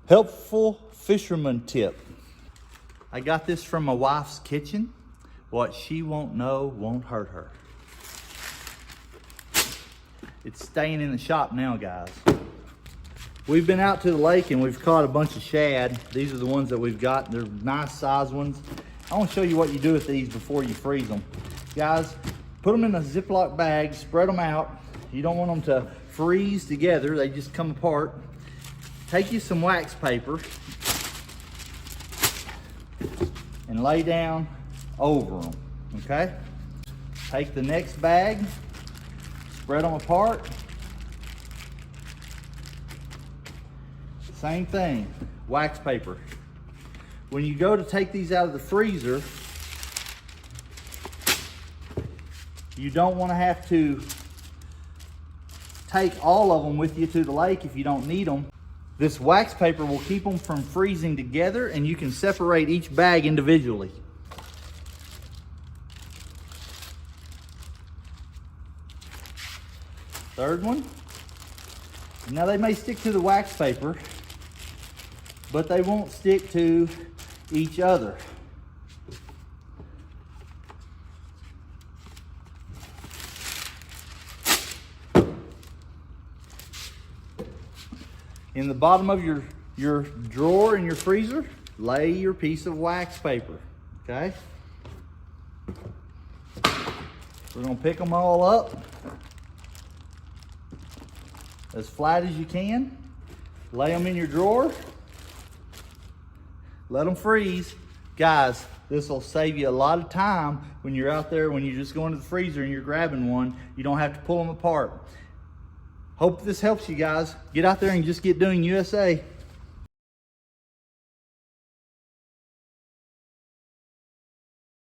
Helpful fisherman tip. I got this from my wife's kitchen. What she won't know won't hurt her. It's staying in the shop now, guys. We've been out to the lake and we've caught a bunch of shad. These are the ones that we've got. They're nice size ones. I want to show you what you do with these before you freeze them. Guys, put them in a Ziploc bag, spread them out. You don't want them to freeze together. They just come apart. Take you some wax paper and lay down over them, okay? Take the next bag, spread them apart. Same thing, wax paper. When you go to take these out of the freezer, you don't want to have to take all of them with you to the lake if you don't need them. This wax paper will keep them from freezing together, and you can separate each bag individually. Third one. Now they may stick to the wax paper, but they won't stick to each other. In the bottom of your drawer in your freezer, lay your piece of wax paper, okay? We're gonna pick them all up as flat as you can. Lay them in your drawer. Let them freeze. Guys, this will save you a lot of time when you're out there, when you're just going to the freezer and you're grabbing one. You don't have to pull them apart. Hope this helps you guys. Get out there and just get doing USA.